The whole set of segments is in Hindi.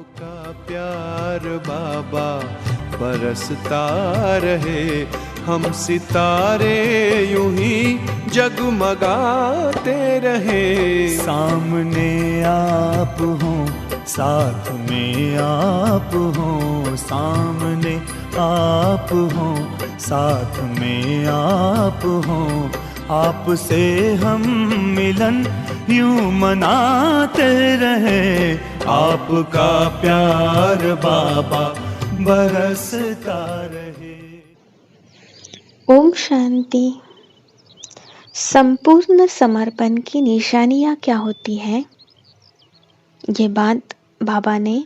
आपका प्यार बाबा बरसता रहे, हम सितारे यूं ही जगमगाते रहे। सामने आप हो, साथ में आप हो, सामने आप हो, साथ में आप हो। आपसे हम मिलन यूं मनाते रहे, आपका प्यार बाबा बरसता रहे। ओम शांति। संपूर्ण समर्पण की निशानियाँ क्या होती हैं? ये बात बाबा ने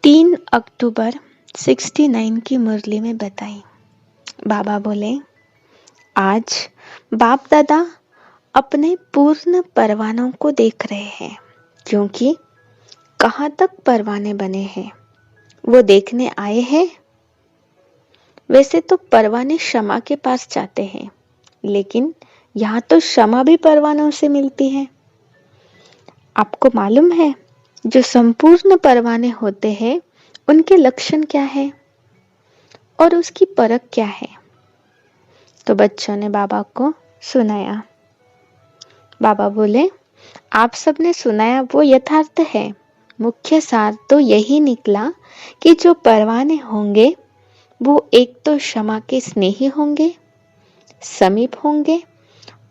3 अक्टूबर 69 की मुरली में बताई। बाबा बोले, आज बाप दादा अपने पूर्ण परवानों को देख रहे हैं, क्योंकि कहाँ तक परवाने बने हैं वो देखने आए हैं। वैसे तो परवाने क्षमा के पास जाते हैं, लेकिन यहाँ तो क्षमा भी परवानों से मिलती है। आपको मालूम है, जो संपूर्ण परवाने होते हैं उनके लक्षण क्या है और उसकी परख क्या है? तो बच्चों ने बाबा को सुनाया। बाबा बोले, आप सबने सुनाया वो यथार्थ है। मुख्य सार तो यही निकला कि जो परवाने होंगे वो एक तो क्षमा के स्नेही होंगे, समीप होंगे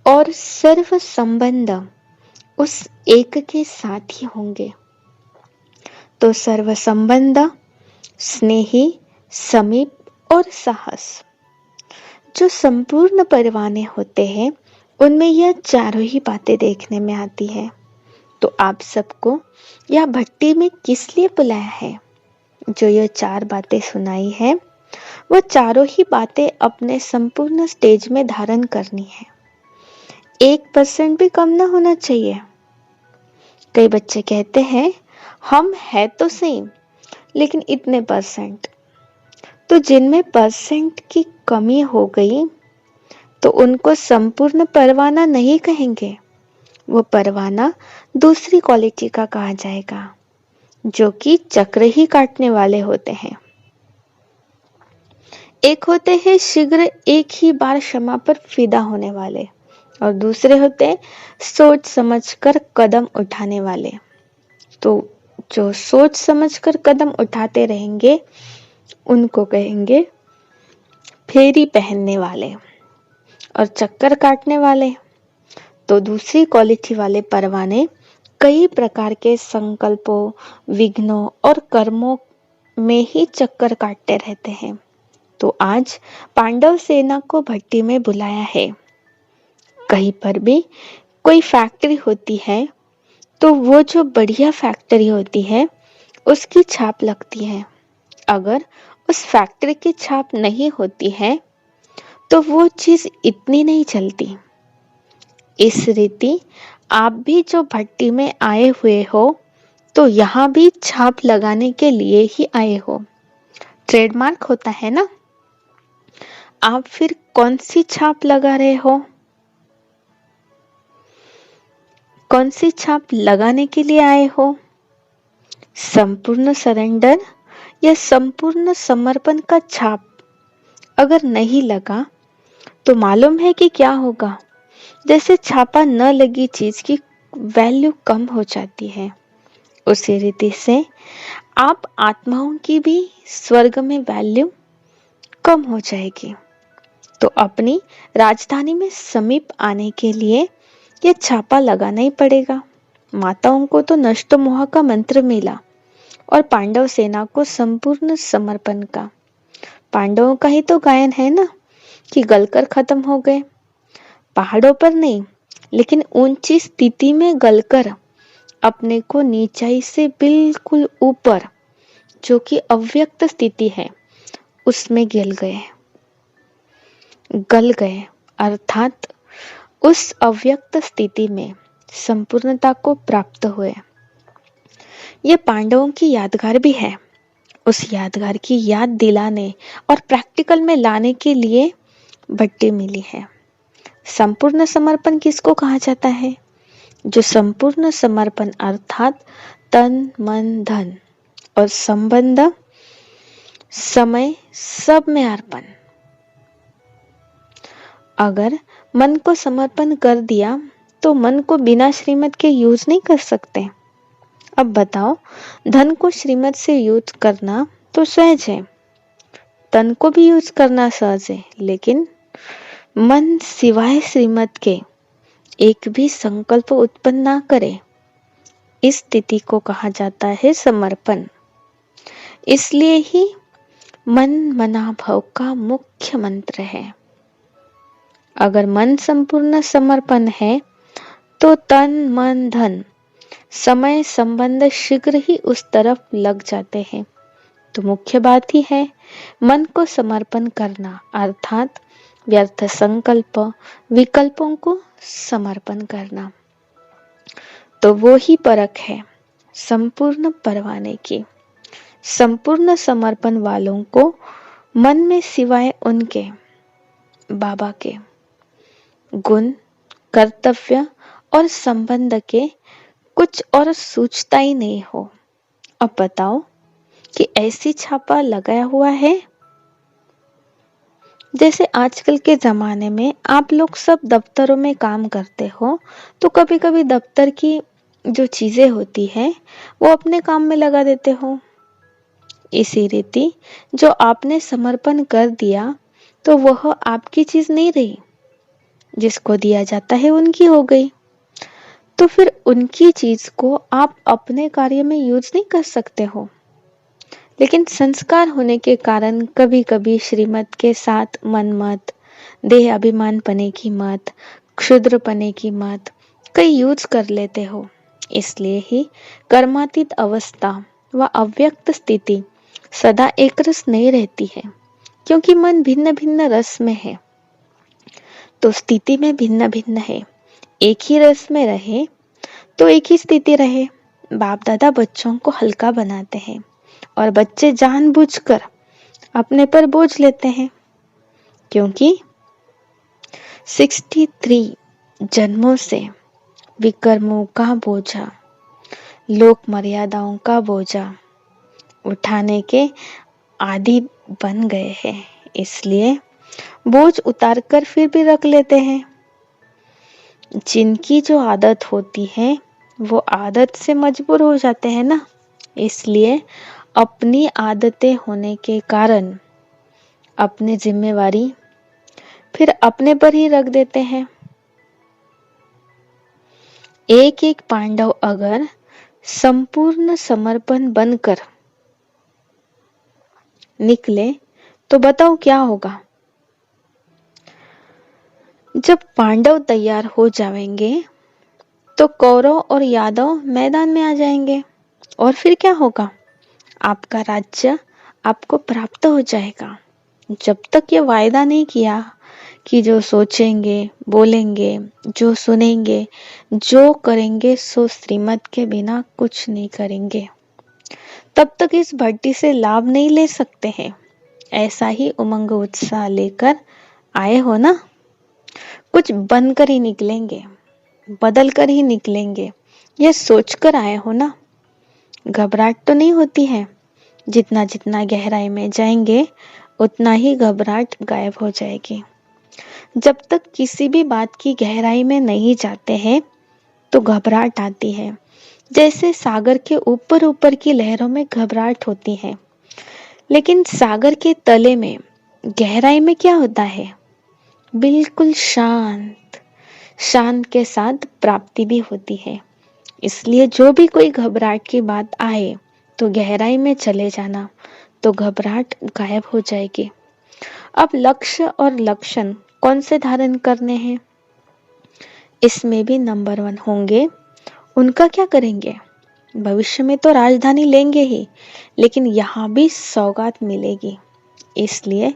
और सर्व संबंध उस एक के साथ ही होंगे। तो सर्व संबंध, स्नेही, समीप और साहस, जो संपूर्ण परवाने होते हैं उनमें यह चारों ही बातें देखने में आती है। तो आप सबको यह भट्टी में किस लिए बुलाया है? जो ये 4 बातें सुनाई है वो चारों ही बातें अपने संपूर्ण स्टेज में धारण करनी है। 1% भी कम ना होना चाहिए। कई बच्चे कहते हैं हम है तो सेम, लेकिन इतने %। तो जिनमें % की कमी हो गई तो उनको संपूर्ण परवाना नहीं कहेंगे। वो परवाना दूसरी क्वालिटी का कहा जाएगा, जो कि चक्र ही काटने वाले होते हैं। एक होते हैं शीघ्र एक ही बार क्षमा पर फिदा होने वाले, और दूसरे होते हैं सोच समझकर कदम उठाने वाले। तो जो सोच समझकर कदम उठाते रहेंगे उनको कहेंगे फेरी पहनने वाले, और चक्कर काटने वाले तो दूसरी क्वालिटी वाले परवाने कई प्रकार के संकल्पों, विघ्नों और कर्मों में ही चक्कर काटते रहते हैं। तो आज पांडव सेना को भट्टी में बुलाया है। कहीं पर भी कोई फैक्ट्री होती है तो वो जो बढ़िया फैक्ट्री होती है उसकी छाप लगती है। अगर उस फैक्ट्री की छाप नहीं होती है तो वो चीज इतनी नहीं चलती। इस रीति आप भी जो भट्टी में आए हुए हो तो यहाँ भी छाप लगाने के लिए ही आए हो। ट्रेडमार्क होता है ना? आप फिर कौन सी छाप लगा रहे हो? कौन सी छाप लगाने के लिए आए हो? संपूर्ण सरेंडर या संपूर्ण समर्पण का छाप अगर नहीं लगा तो मालूम है कि क्या होगा? जैसे छापा न लगी चीज की वैल्यू कम हो जाती है, उसी रीति से आप आत्माओं की भी स्वर्ग में वैल्यू कम हो जाएगी। तो अपनी राजधानी में समीप आने के लिए यह छापा लगाना ही पड़ेगा। माताओं को तो नष्ट मोह का मंत्र मिला और पांडव सेना को संपूर्ण समर्पण का। पांडवों का ही तो गायन है ना कि गलकर खत्म हो गए। पहाड़ों पर नहीं, लेकिन ऊंची स्थिति में गलकर अपने को नीचाई से बिल्कुल ऊपर, जो कि अव्यक्त स्थिति है, उसमें गल गए, अर्थात उस अव्यक्त स्थिति में संपूर्णता को प्राप्त हुए। ये पांडवों की यादगार भी है। उस यादगार की याद दिलाने और प्रैक्टिकल में लाने के लिए भट्टी मिली है। संपूर्ण समर्पण किसको कहा जाता है? जो संपूर्ण समर्पण अर्थात तन मन धन और संबंध, समय, सब में अर्पण। अगर मन को समर्पण कर दिया तो मन को बिना श्रीमत के यूज नहीं कर सकते। अब बताओ, धन को श्रीमत से यूज करना तो सहज है, तन को भी यूज करना सहज है, लेकिन मन सिवाय श्रीमत के एक भी संकल्प उत्पन्न ना करे, इस स्थिति को कहा जाता है समर्पण। इसलिए ही मन मना भव का मुख्य मंत्र है। अगर मन संपूर्ण समर्पण है तो तन मन धन समय संबंध शीघ्र ही उस तरफ लग जाते हैं। तो मुख्य बात ही है मन को समर्पण करना, अर्थात व्यर्थ संकल्प विकल्पों को समर्पण करना। तो वो ही परख है संपूर्ण परवाने की। संपूर्ण समर्पण वालों को मन में सिवाय उनके बाबा के गुण, कर्तव्य और संबंध के कुछ और सूझता ही नहीं हो। अब बताओ कि ऐसी छापा लगाया हुआ है। जैसे आजकल के जमाने में आप लोग सब दफ्तरों में काम करते हो, तो कभी कभी दफ्तर की जो चीजें होती है वो अपने काम में लगा देते हो। इसी रीति जो आपने समर्पण कर दिया तो वह आपकी चीज नहीं रही, जिसको दिया जाता है उनकी हो गई। तो फिर उनकी चीज को आप अपने कार्य में यूज नहीं कर सकते हो। लेकिन संस्कार होने के कारण कभी कभी श्रीमत के साथ मनमत, देह अभिमान पने की मत, क्षुद्र पने की मत कई यूज कर लेते हो। इसलिए ही कर्मातीत अवस्था व अव्यक्त स्थिति सदा एक रस नहीं रहती है, क्योंकि मन भिन्न भिन्न रस में है, तो स्थिति में भिन्न भिन्न है। एक ही रस में रहे तो एक ही स्थिति रहे। बाप दादा बच्चों को हल्का बनाते हैं और बच्चे जानबूझकर अपने पर बोझ लेते हैं, क्योंकि 63 जन्मों से विकर्मों का बोझा, लोक मर्यादाओं का बोझा उठाने के आदी बन गए हैं। इसलिए बोझ उतारकर फिर भी रख लेते हैं। जिनकी जो आदत होती है वो आदत से मजबूर हो जाते हैं ना, इसलिए अपनी आदतें होने के कारण अपनी जिम्मेवारी फिर अपने पर ही रख देते हैं। एक एक पांडव अगर संपूर्ण समर्पण बनकर निकले तो बताओ क्या होगा। जब पांडव तैयार हो जाएंगे तो कौरव और यादव मैदान में आ जाएंगे, और फिर क्या होगा, आपका राज्य आपको प्राप्त हो जाएगा। जब तक ये वायदा नहीं किया कि जो सोचेंगे, बोलेंगे, जो सुनेंगे, जो करेंगे सो श्रीमत के बिना कुछ नहीं करेंगे, तब तक इस भट्टी से लाभ नहीं ले सकते हैं। ऐसा ही उमंग उत्साह लेकर आए हो ना, कुछ बनकर ही निकलेंगे, बदल कर ही निकलेंगे, ये सोचकर आए हो ना। घबराहट तो नहीं होती है। जितना जितना गहराई में जाएंगे उतना ही घबराहट गायब हो जाएगी। जब तक किसी भी बात की गहराई में नहीं जाते हैं तो घबराहट आती है। जैसे सागर के ऊपर ऊपर की लहरों में घबराहट होती है, लेकिन सागर के तले में गहराई में क्या होता है, बिल्कुल शांत। शांत के साथ प्राप्ति भी होती है। इसलिए जो भी कोई घबराहट की बात आए तो गहराई में चले जाना, तो घबराहट गायब हो जाएगी। अब लक्ष्य और लक्षण कौन से धारण करने हैं, इसमें भी नंबर 1 होंगे। उनका क्या करेंगे, भविष्य में तो राजधानी लेंगे ही, लेकिन यहाँ भी सौगात मिलेगी। इसलिए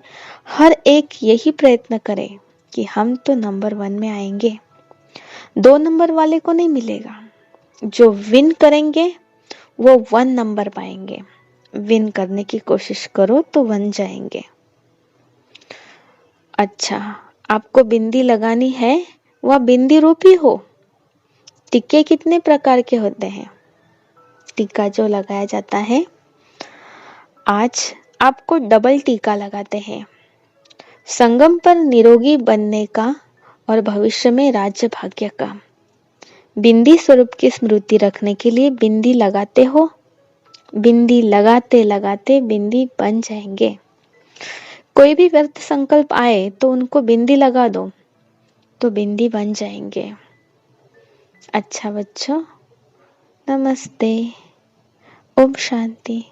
हर एक यही प्रयत्न करे कि हम तो नंबर 1 में आएंगे। 2 नंबर वाले को नहीं मिलेगा। जो विन करेंगे वो 1 नंबर पाएंगे। विन करने की कोशिश करो तो 1 जाएंगे। अच्छा, आपको बिंदी लगानी है, वह बिंदी रूपी हो। टीके कितने प्रकार के होते हैं। टीका जो लगाया जाता है आज आपको डबल टीका लगाते हैं, संगम पर निरोगी बनने का और भविष्य में राज्य भाग्य का। बिंदी स्वरूप की स्मृति रखने के लिए बिंदी लगाते हो, बिंदी लगाते लगाते बिंदी बन जाएंगे। कोई भी व्यर्थ संकल्प आए तो उनको बिंदी लगा दो, तो बिंदी बन जाएंगे। अच्छा बच्चों, नमस्ते, ओम शांति।